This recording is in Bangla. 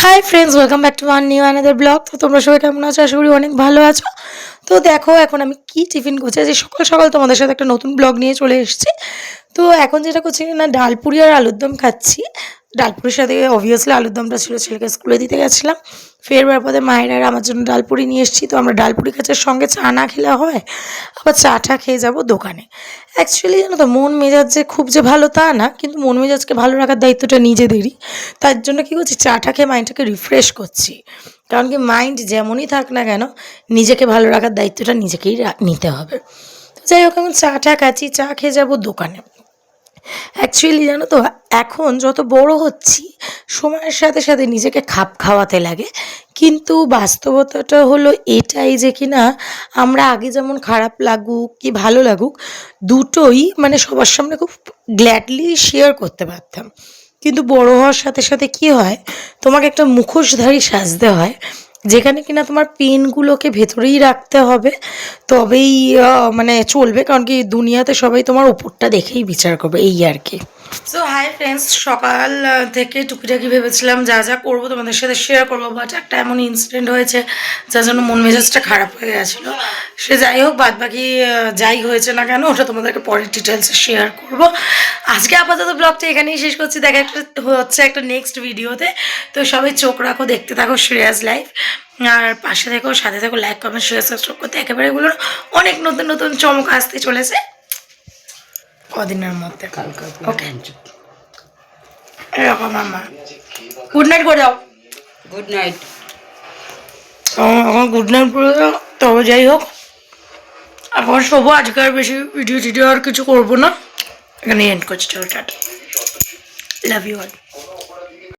Hi friends, welcome back to one knew another blog. তো তোমরা সবাই কেমন আছো? আশা করি অনেক ভালো আছো। তো দেখো এখন আমি কি টিফিন করছি। আজ সকাল সকাল তোমাদের সাথে একটা নতুন ব্লগ নিয়ে চলে এসেছি। তো এখন যেটা করছি না, ডালপুরি আর আলুর দম খাচ্ছি। ডালপুরির সাথে অবভিয়াসলি আলুর দমটা ছিল, ছেলেকে স্কুলে দিতে গেছিলাম। ফেরবার পথে মায়ের আর আমার জন্য ডালপুরি নিয়ে এসেছি। তো আমরা ডালপুরি খাচ্ছি, সঙ্গে চা না খেলে হয়, আবার চাটা খেয়ে যাব দোকানে। অ্যাকচুয়ালি জানো তো, মন মেজাজ যে খুব যে ভালো তা না, কিন্তু মন মেজাজকে ভালো রাখার দায়িত্বটা নিজেদেরই। তার জন্য কী করছি, চাটা খেয়ে মাইন্ডটাকে রিফ্রেশ করছি। কারণ কি, মাইন্ড যেমনই থাক না কেন, নিজেকে ভালো রাখার দায়িত্বটা নিজেকেই নিতে হবে। তো যাই হোক, এখন চাটা খাচ্ছি, চা খেয়ে যাবো দোকানে। অ্যাকচুয়ালি জানো তো, এখন যত বড় হচ্ছি সময়ের সাথে সাথে নিজেকে খাপ খাওয়াতে লাগে। কিন্তু বাস্তবতাটা হলো এটাই যে কি না, আমরা আগে যেমন খারাপ লাগুক কি ভালো লাগুক, দুটোই মানে সবার সামনে খুব গ্ল্যাডলি শেয়ার করতে পারতাম। কিন্তু বড় হওয়ার সাথে সাথে কি হয়, তোমাকে একটা মুখোশধারী সাজতে হয়, যেখানে কিনা তোমার পেনগুলোকে ভেতরেই রাখতে হবে। তবেই মানে চলবে, কারণ কি দুনিয়াতে সবাই তোমার ওপরটা দেখেই বিচার করবে, এই আর কি। সো হাই ফ্রেন্ডস, সকাল থেকে টুকিটাকি ভেবেছিলাম যা যা করবো তোমাদের সাথে শেয়ার করবো, বাট একটা এমন ইনসিডেন্ট হয়েছে যার জন্য মন মেজাজটা খারাপ হয়ে গেছিলো। সে যাই হোক, বাদ বাকি যাই হয়েছে না কেন ওটা তোমাদেরকে পরের ডিটেলসে শেয়ার করবো। আজকে আপাতত ব্লগটা এখানেই শেষ করছি, দেখা একটা হচ্ছে একটা নেক্সট ভিডিওতে। তো সবাই চোখ রাখো, দেখতে থাকো শ্রেয়াস লাইফ, আর পাশে থেকো, সাথে থেকো, লাইক কমেন্ট শেয়ার সাবস্ক্রাইব করতে একেবারে এগুলো। অনেক নতুন নতুন চমক আসতে চলেছে কদিনের মধ্যে। ওকে, এরকম আমার গুড নাইট করে যাও। Good night. এখন গুড নাইট করে যাও। তবে যাই হোক, এখন শোবো। আজকে আর বেশি ভিডিও টিডিও আর কিছু করবো না, এখানে এন্ড করছি। চলো, টাটা, লাভ ইউ অল।